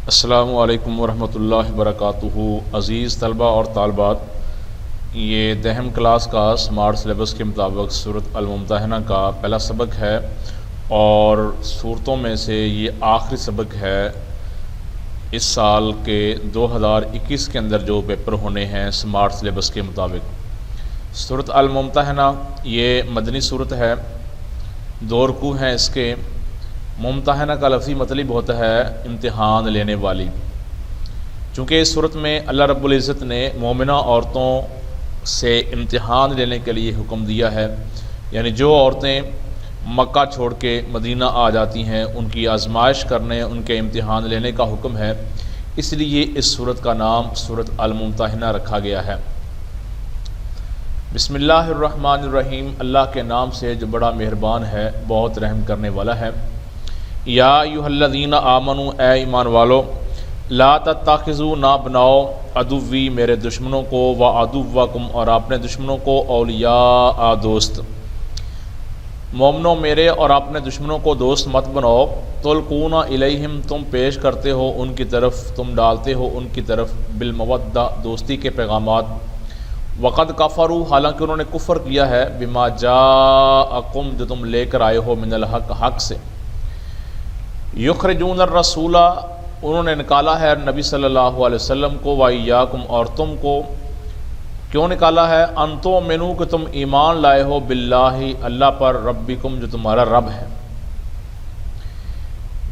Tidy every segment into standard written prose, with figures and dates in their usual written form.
السلام علیکم ورحمۃ اللہ وبرکاتہ۔ عزیز طلبہ اور طالبات، یہ دہم کلاس کا سمارٹ سلیبس کے مطابق سورۃ الممتحنہ کا پہلا سبق ہے اور صورتوں میں سے یہ آخری سبق ہے اس سال کے 2021 کے اندر جو پیپر ہونے ہیں سمارٹ سلیبس کے مطابق۔ سورۃ الممتحنہ یہ مدنی صورت ہے، 2 رکوع ہیں اس کے۔ ممتحنہ کا لفظی مطلب ہوتا ہے امتحان لینے والی، چونکہ اس صورت میں اللہ رب العزت نے مومنہ عورتوں سے امتحان لینے کے لیے حکم دیا ہے، یعنی جو عورتیں مکہ چھوڑ کے مدینہ آ جاتی ہیں ان کی آزمائش کرنے، ان کے امتحان لینے کا حکم ہے، اس لیے اس صورت کا نام سورۃ الممتحنہ رکھا گیا ہے۔ بسم اللہ الرحمن الرحیم، اللہ کے نام سے جو بڑا مہربان ہے، بہت رحم کرنے والا ہے۔ یا ایھا الذین آمنوا، اے ایمان والو، لا تتخذوا، نہ بناؤ، عدوی میرے دشمنوں کو، وعدوکم اور اپنے دشمنوں کو، اولیاء دوست۔ مومنوں میرے اور اپنے دشمنوں کو دوست مت بناؤ۔ تلقون الیہم، تم پیش کرتے ہو ان کی طرف، تم ڈالتے ہو ان کی طرف، بالمودہ دوستی کے پیغامات۔ وقد کفروا، حالانکہ انہوں نے کفر کیا ہے، بما جاءکم، جو تم لے کر آئے ہو، من الحق، حق سے۔ یخرجون الرسول، انہوں نے نکالا ہے نبی صلی اللہ علیہ وسلم کو، وایاکم، اور تم کو۔ کیوں نکالا ہے؟ ان تؤمنوا، کہ تم ایمان لائے ہو، باللہ، اللہ پر، ربکم، جو تمہارا رب ہے۔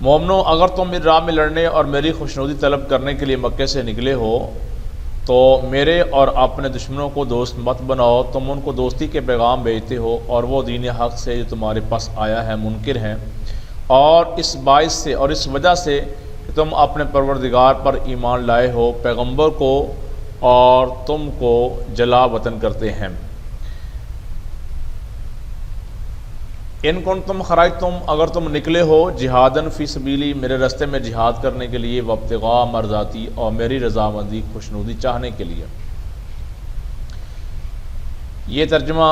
مومنو، اگر تم میری راہ میں لڑنے اور میری خوشنودی طلب کرنے کے لیے مکے سے نکلے ہو تو میرے اور اپنے دشمنوں کو دوست مت بناؤ۔ تم ان کو دوستی کے پیغام بھیجتے ہو اور وہ دین حق سے جو تمہارے پاس آیا ہے منکر ہیں، اور اس باعث سے اور اس وجہ سے کہ تم اپنے پروردگار پر ایمان لائے ہو، پیغمبر کو اور تم کو جلا وطن کرتے ہیں۔ ان کنتم خرجتم، اگر تم نکلے ہو، جہادن فی سبیلی، میرے راستے میں جہاد کرنے کے لیے، وابتغاء مرضاتی، اور میری رضامندی، خوشنودی چاہنے کے لیے۔ یہ ترجمہ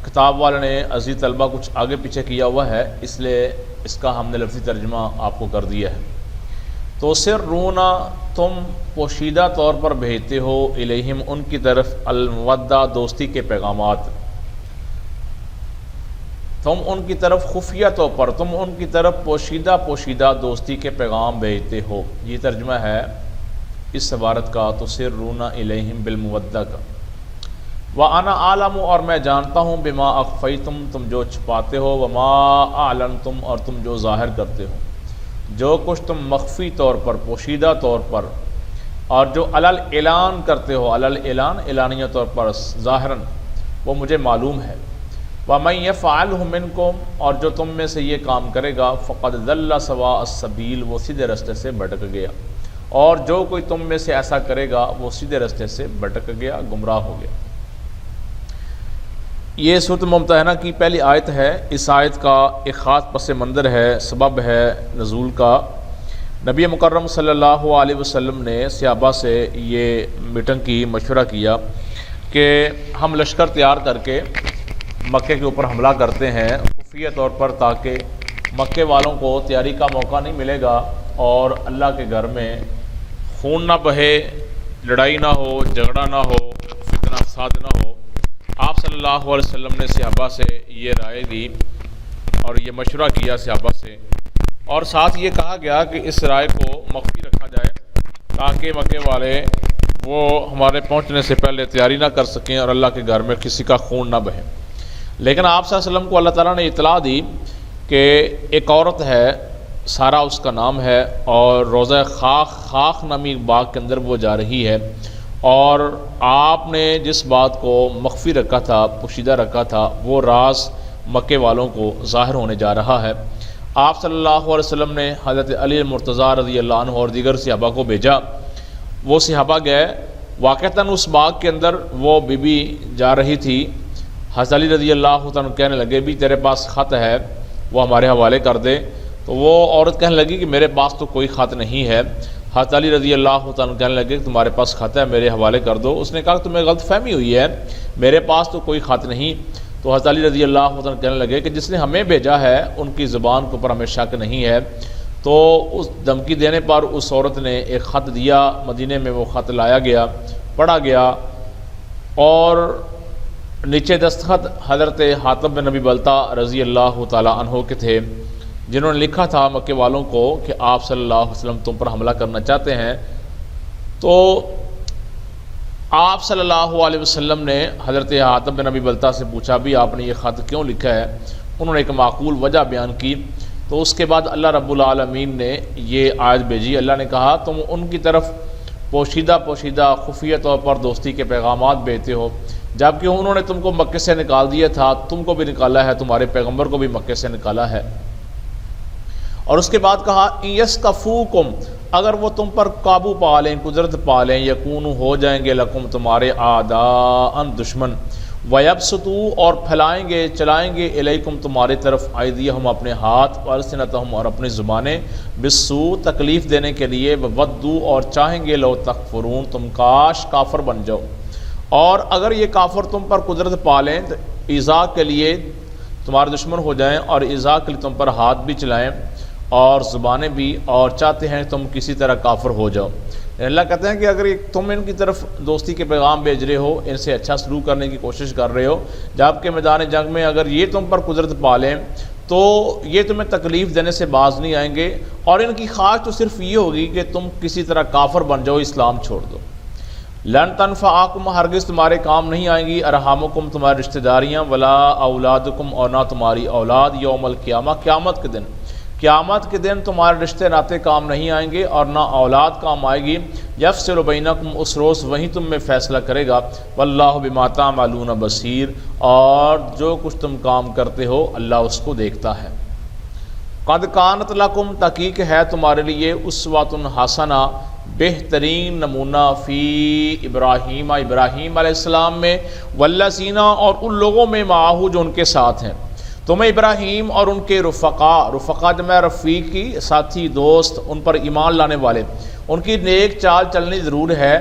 کتاب والے نے عزیز طلبہ کچھ آگے پیچھے کیا ہوا ہے، اس لیے اس کا ہم نے لفظی ترجمہ آپ کو کر دیا ہے۔ تو سرون، تم پوشیدہ طور پر بھیجتے ہو، الیہم، ان کی طرف، المودہ، دوستی کے پیغامات۔ تم ان کی طرف خفیہ طور پر، تم ان کی طرف پوشیدہ دوستی کے پیغام بھیجتے ہو۔ یہ ترجمہ ہے اس عبارت کا، تو سرون الیہم بالمودہ کا۔ وَأَنَا أَعْلَمُ، اور میں جانتا ہوں، بما اخفیتم، تم جو چھپاتے ہو، وما اعلنتم، اور تم جو ظاہر کرتے ہو۔ جو کچھ تم مخفی طور پر، پوشیدہ طور پر، اور جو علل اعلان کرتے ہو، علل اعلان، اعلانیہ طور پر، ظاہراً، وہ مجھے معلوم ہے۔ وَمَن يَفْعَلْهُ مِنْكُمْ، اور جو تم میں سے یہ کام کرے گا، فَقَدْ ضَلَّ سَوَاءَ السَّبِيلِ، وہ سیدھے راستے سے بھٹک گیا۔ اور جو کوئی تم میں سے ایسا کرے گا وہ سیدھے راستے سے بھٹک گیا، گمراہ ہو گیا۔ یہ سورۃ الممتحنہ کی پہلی آیت ہے۔ اس آیت کا ایک خاص پس منظر ہے، سبب ہے نزول کا۔ نبی مکرم صلی اللہ علیہ وسلم نے صحابہ سے یہ میٹنگ کی، مشورہ کیا کہ ہم لشکر تیار کر کے مکے کے اوپر حملہ کرتے ہیں خفیہ طور پر، تاکہ مکے والوں کو تیاری کا موقع نہیں ملے گا اور اللہ کے گھر میں خون نہ بہے، لڑائی نہ ہو، جھگڑا نہ ہو، فتنہ فساد نہ ہو۔ آپ صلی اللہ علیہ وسلم نے صحابہ سے یہ رائے دی اور یہ مشورہ کیا صحابہ سے، اور ساتھ یہ کہا گیا کہ اس رائے کو مخفی رکھا جائے تاکہ مکے والے وہ ہمارے پہنچنے سے پہلے تیاری نہ کر سکیں اور اللہ کے گھر میں کسی کا خون نہ بہے۔ لیکن آپ صلی اللہ علیہ وسلم کو اللہ تعالیٰ نے اطلاع دی کہ ایک عورت ہے، سارا اس کا نام ہے، اور روضہ خاخ نامی باغ کے اندر وہ جا رہی ہے، اور آپ نے جس بات کو مخفی رکھا تھا، پوشیدہ رکھا تھا، وہ راز مکے والوں کو ظاہر ہونے جا رہا ہے۔ آپ صلی اللہ علیہ وسلم نے حضرت علی المرتضیٰ رضی اللہ عنہ اور دیگر صحابہ کو بھیجا۔ وہ صحابہ گئے، واقعتاً اس باغ کے اندر وہ بی بی جا رہی تھی۔ حضرت علی رضی اللہ عنہ کہنے لگے بھی تیرے پاس خط ہے، وہ ہمارے حوالے کر دے۔ تو وہ عورت کہنے لگی کہ میرے پاس تو کوئی خط نہیں ہے۔ حضرت علی رضی اللہ عنہ کہنے لگے کہ تمہارے پاس خط ہے، میرے حوالے کر دو۔ اس نے کہا کہ تمہیں غلط فہمی ہوئی ہے، میرے پاس تو کوئی خط نہیں۔ تو حضرت علی رضی اللہ عنہ کہنے لگے کہ جس نے ہمیں بھیجا ہے ان کی زبان کے اوپر ہمیں شک نہیں ہے۔ تو اس دھمکی دینے پر اس عورت نے ایک خط دیا، مدینے میں وہ خط لایا گیا، پڑھا گیا، اور نیچے دستخط حضرت حاتب بن نبی بلتا رضی اللہ تعالیٰ عنہ کے تھے، جنہوں نے لکھا تھا مکے والوں کو کہ آپ صلی اللہ علیہ وسلم تم پر حملہ کرنا چاہتے ہیں۔ تو آپ صلی اللہ علیہ وسلم نے حضرت حاتب بن نبی بلتا سے پوچھا بھی آپ نے یہ خط کیوں لکھا ہے؟ انہوں نے ایک معقول وجہ بیان کی۔ تو اس کے بعد اللہ رب العالمین نے یہ آیت بھیجی۔ اللہ نے کہا تم ان کی طرف پوشیدہ خفیہ طور پر دوستی کے پیغامات بھیجتے ہو، جبکہ انہوں نے تم کو مکے سے نکال دیا تھا، تم کو بھی نکالا ہے، تمہارے پیغمبر کو بھی مکے سے نکالا ہے۔ اور اس کے بعد کہا یسکفوکم، اگر وہ تم پر قابو پا لیں، قدرت پا لیں، یکون ہو جائیں گے لکم تمہارے اعداء دشمن، ویبسطوا اور پھیلائیں گے چلائیں گے الیکم تمہاری طرف ایدیہم اپنے ہاتھ، والسنتہم اور اپنی زبانیں، بالسوء تکلیف دینے کے لیے، وودوا اور چاہیں گے لو تکفرون تم کاش کافر بن جاؤ۔ اور اگر یہ کافر تم پر قدرت پا لیں تو ایذا کے لیے تمہارے دشمن ہو جائیں، اور ایذا کے لیے تم پر ہاتھ بھی چلائیں اور زبانیں بھی، اور چاہتے ہیں تم کسی طرح کافر ہو جاؤ۔ اللہ کہتے ہیں کہ اگر تم ان کی طرف دوستی کے پیغام بھیج رہے ہو، ان سے اچھا سلوک کرنے کی کوشش کر رہے ہو، جب کہ میدان جنگ میں اگر یہ تم پر قدرت پا لیں تو یہ تمہیں تکلیف دینے سے باز نہیں آئیں گے، اور ان کی خواہش تو صرف یہ ہوگی کہ تم کسی طرح کافر بن جاؤ، اسلام چھوڑ دو۔ لن تنفعکم ہرگز تمہارے کام نہیں آئیں گی، ارحامکم تمہاری رشتہ داریاں، ولا اولادکم اور نہ تمہاری اولاد، یوم القیامہ قیامت کے دن تمہارے رشتے ناتے کام نہیں آئیں گے اور نہ اولاد کام آئے گی۔ یفصل بینکم اس روز وہیں تم میں فیصلہ کرے گا، واللہ بما تعملون بصیر اور جو کچھ تم کام کرتے ہو اللہ اس کو دیکھتا ہے۔ قد کانت لکم تحقیق ہے تمہارے لیے اسوۃ حسنہ بہترین نمونہ فی ابراہیم علیہ السلام میں، والذین اور ان لوگوں میں معاہو جو ان کے ساتھ ہیں، تمہیں ابراہیم اور ان کے رفقا جمع رفیقی ساتھی دوست، ان پر ایمان لانے والے، ان کی نیک چال چلنی ضرور ہے۔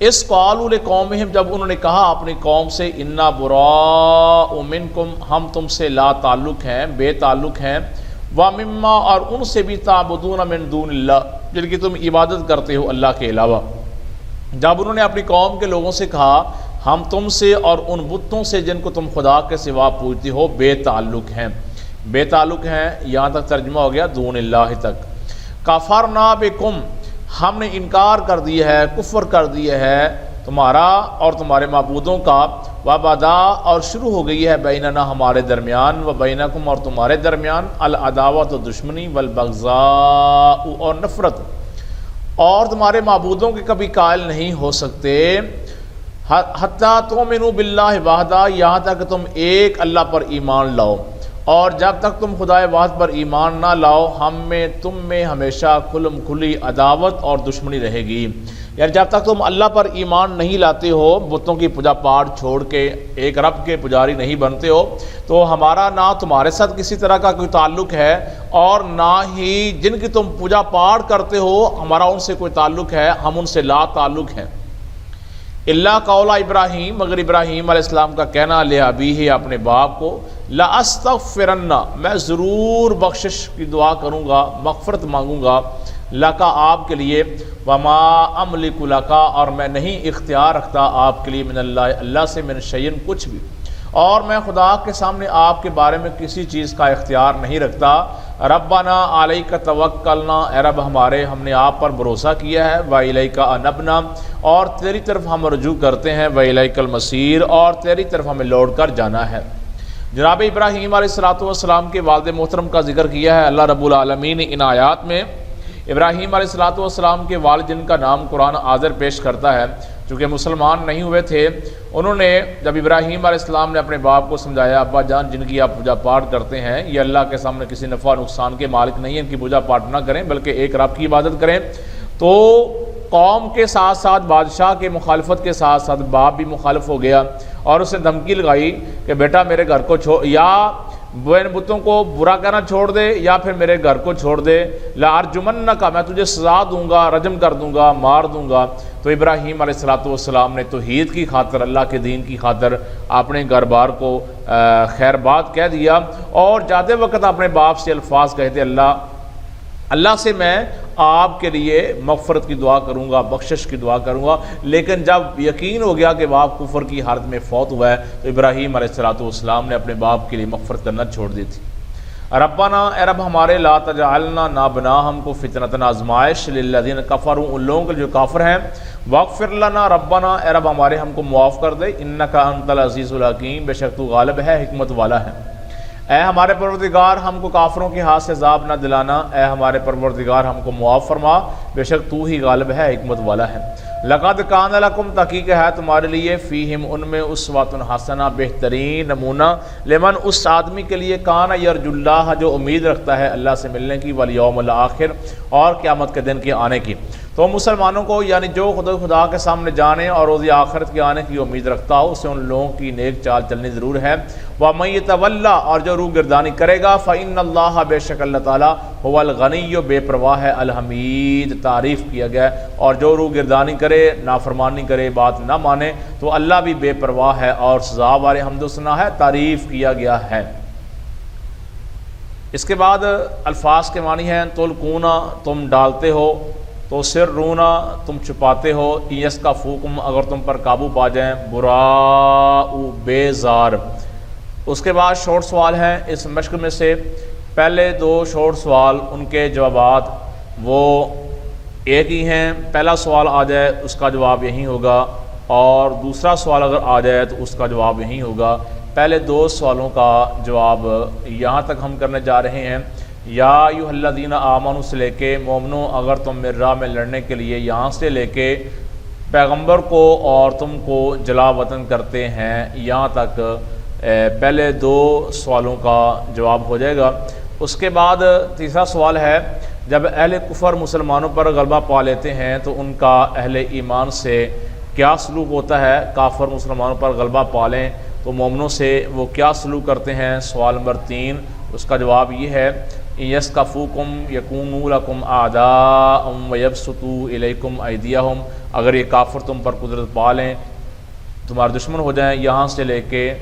اس قالوا لقومہم جب انہوں نے کہا اپنی قوم سے، انا براء منکم ہم تم سے لا تعلق ہیں، بے تعلق ہیں، ومما اور ان سے بھی تعبدون من دون اللہ جن کی تم عبادت کرتے ہو اللہ کے علاوہ۔ جب انہوں نے اپنی قوم کے لوگوں سے کہا ہم تم سے اور ان بتوں سے جن کو تم خدا کے سوا پوجتے ہو بے تعلق ہیں، یہاں تک ترجمہ ہو گیا دون اللہ تک۔ کفرنا بکم ہم نے انکار کر دیا ہے، کفر کر دیا ہے تمہارا اور تمہارے معبودوں کا، وبدا اور شروع ہو گئی ہے بیننا ہمارے درمیان، وبینکم اور تمہارے درمیان، العداوت و دشمنی، والبغضاء اور نفرت، اور تمہارے معبودوں کے کبھی قائل نہیں ہو سکتے، حتیٰ تؤمنوا باللہ وحدہ یہاں تک کہ تم ایک اللہ پر ایمان لاؤ، اور جب تک تم خدائے واحد پر ایمان نہ لاؤ تم میں ہمیشہ کھلی عداوت اور دشمنی رہے گی۔ یعنی جب تک تم اللہ پر ایمان نہیں لاتے ہو، بتوں کی پوجا پاٹ چھوڑ کے ایک رب کے پجاری نہیں بنتے ہو، تو ہمارا نہ تمہارے ساتھ کسی طرح کا کوئی تعلق ہے، اور نہ ہی جن کی تم پوجا پاٹ کرتے ہو ہمارا ان سے کوئی تعلق ہے، ہم ان سے لا تعلق ہیں۔ اللہ قول ابراہیم مگر ابراہیم علیہ السلام کا کہنا لابیہ اپنے باپ کو، لاستغفرن میں ضرور بخشش کی دعا کروں گا، مغفرت مانگوں گا، لکا آپ کے لیے، وما املک لکا اور میں نہیں اختیار رکھتا آپ کے لیے، من اللہ سے من شیئن کچھ بھی، اور میں خدا کے سامنے آپ کے بارے میں کسی چیز کا اختیار نہیں رکھتا۔ ربنا علیک توکلنا اے رب ہمارے ہم نے آپ پر بھروسہ کیا ہے، وإلیک انبنا اور تیری طرف ہم رجوع کرتے ہیں، وإلیک المصیر اور تیری طرف ہمیں لوٹ کر جانا ہے۔ جناب ابراہیم علیہ السلام کے والد محترم کا ذکر کیا ہے اللہ رب العالمین نے ان آیات میں۔ ابراہیم علیہ السلام کے والد جن کا نام قرآن آذر پیش کرتا ہے، چونکہ مسلمان نہیں ہوئے تھے، انہوں نے جب ابراہیم علیہ السلام نے اپنے باپ کو سمجھایا ابا جان جن کی آپ پوجا پاٹ کرتے ہیں یہ اللہ کے سامنے کسی نفع نقصان کے مالک نہیں ہیں، ان کی پوجا پاٹ نہ کریں بلکہ ایک رب کی عبادت کریں، تو قوم کے ساتھ ساتھ بادشاہ کے مخالفت کے ساتھ ساتھ باپ بھی مخالف ہو گیا، اور اسے دھمکی لگائی کہ بیٹا میرے گھر کو چھوڑ، یا ان بتوں کو برا کہنا چھوڑ دے یا پھر میرے گھر کو چھوڑ دے، لارجمنک میں تجھے سزا دوں گا، رجم کر دوں گا، مار دوں گا۔ تو ابراہیم علیہ السلام نے توحید کی خاطر، اللہ کے دین کی خاطر اپنے گھر بار کو خیر بات کہہ دیا، اور جاتے وقت اپنے باپ سے الفاظ کہتے اللہ اللہ سے میں آپ کے لیے مغفرت کی دعا کروں گا، بخشش کی دعا کروں گا۔ لیکن جب یقین ہو گیا کہ باپ کفر کی حالت میں فوت ہوا ہے تو ابراہیم علیہ السلام نے اپنے باپ کے لیے مغفرت کرنا چھوڑ دی تھی۔ ربنا، اے رب ہمارے، لا تجعلنا، نہ بنا ہم کو فتنۃ، آزمائش، للذین کفروا، ان لوگوں کے جو کافر ہیں، واغفر لنا، ربنا، اے رب ہمارے ہم کو معاف کر دے، انک انت العزیز الحکیم، بے شک تو غالب ہے، حکمت والا ہے۔ اے ہمارے پروردگار ہم کو کافروں کے ہاتھ سے عذاب نہ دلانا، اے ہمارے پروردگار ہم کو معاف فرما، بے شک تو ہی غالب ہے، حکمت والا ہے۔ لقد کان لکم، تحقیق ہے تمہارے لیے، فیہم ان میں، اسوۃ حسنہ، بہترین نمونہ، لمن اس آدمی کے لیے، کان یرجو اللہ جو امید رکھتا ہے اللہ سے ملنے کی، والیوم الآخر اور قیامت کے دن کے آنے کی۔ تو مسلمانوں کو یعنی جو خدا کے سامنے جانے اور روز آخرت کے آنے کی امید رکھتا ہو، اسے ان لوگوں کی نیک چال چلنی ضرور ہے۔ وَمَن يَتَوَلَّ، اور جو روح گردانی کرے گا، فَإِنَّ اللَّهَ، بے شک اللہ تعالیٰ، هُوَ الْغَنِيُّ، بے پرواہ ہے، الحمید، تعریف کیا گیا ہے۔ اور جو روح گردانی کرے، نافرمانی کرے، بات نہ مانے، تو اللہ بھی بے پرواہ ہے اور سزاوار حمد و ثنا ہے، تعریف کیا گیا ہے۔ اس کے بعد الفاظ کے معنی ہیں، تلقون، تم ڈالتے ہو، تو سرون، تم چھپاتے ہو، یسکفوکم، اگر تم پر قابو پا جائیں، براء، بیزار۔ اس کے بعد شارٹ سوال ہیں اس مشق میں سے، پہلے دو شارٹ سوال ان کے جوابات وہ ایک ہی ہیں، پہلا سوال آ جائے اس کا جواب یہی ہوگا، اور دوسرا سوال اگر آ جائے تو اس کا جواب یہی ہوگا۔ پہلے دو سوالوں کا جواب یہاں تک ہم کرنے جا رہے ہیں، یا ایھا الذین آمنوا سے لے کے مومنو، اگر تم میری راہ میں لڑنے کے لیے، یہاں سے لے کے پیغمبر کو اور تم کو جلا وطن کرتے ہیں، یہاں تک پہلے دو سوالوں کا جواب ہو جائے گا۔ اس کے بعد تیسرا سوال ہے، جب اہل کفر مسلمانوں پر غلبہ پا لیتے ہیں تو ان کا اہل ایمان سے کیا سلوک ہوتا ہے؟ کافر مسلمانوں پر غلبہ پا لیں تو مومنوں سے وہ کیا سلوک کرتے ہیں؟ سوال نمبر 3، اس کا جواب یہ ہے، یسکفوکم یکونوا لکم اعداء ویبسطوا الیکم ایدیہم، اگر یہ کافر تم پر قدرت پا لیں، تمہارے دشمن ہو جائیں، یہاں سے لے کے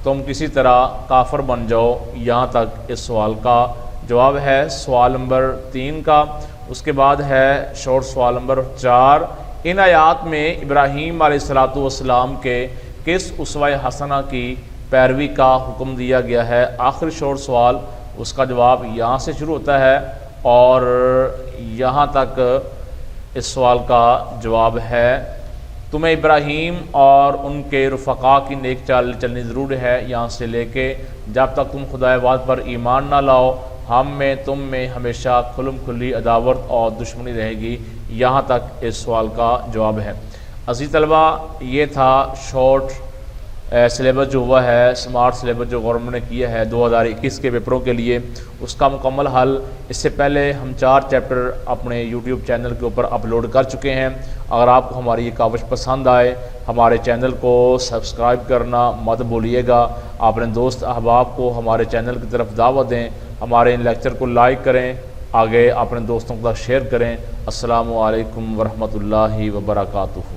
تم کسی طرح کافر بن جاؤ، یہاں تک اس سوال کا جواب ہے سوال نمبر 3 کا۔ اس کے بعد ہے شارٹ سوال نمبر 4، ان آیات میں ابراہیم علیہ السلام کے کس اسوہ حسنہ کی پیروی کا حکم دیا گیا ہے؟ آخری شارٹ سوال، اس کا جواب یہاں سے شروع ہوتا ہے اور یہاں تک اس سوال کا جواب ہے، تمہیں ابراہیم اور ان کے رفقا کی نیک چال چلنی ضرور ہے، یہاں سے لے کے جب تک تم خدا وحید پر ایمان نہ لاؤ، ہم میں تم میں ہمیشہ کھلم کھلی عداوت اور دشمنی رہے گی، یہاں تک اس سوال کا جواب ہے۔ عزیز طلبہ، یہ تھا شارٹ سلیبس جو ہوا ہے، سمارٹ سلیبس جو گورنمنٹ نے کیا ہے 2021 کے پیپروں کے لیے، اس کا مکمل حل اس سے پہلے ہم 4 چیپٹر اپنے یوٹیوب چینل کے اوپر اپلوڈ کر چکے ہیں۔ اگر آپ کو ہماری یہ کاوش پسند آئے، ہمارے چینل کو سبسکرائب کرنا مت بھولیے گا، اپنے دوست احباب کو ہمارے چینل کی طرف دعوت دیں، ہمارے ان لیکچر کو لائک کریں، آگے اپنے دوستوں کے ساتھ شیئر کریں۔ السلام علیکم ورحمۃ اللہ وبرکاتہ۔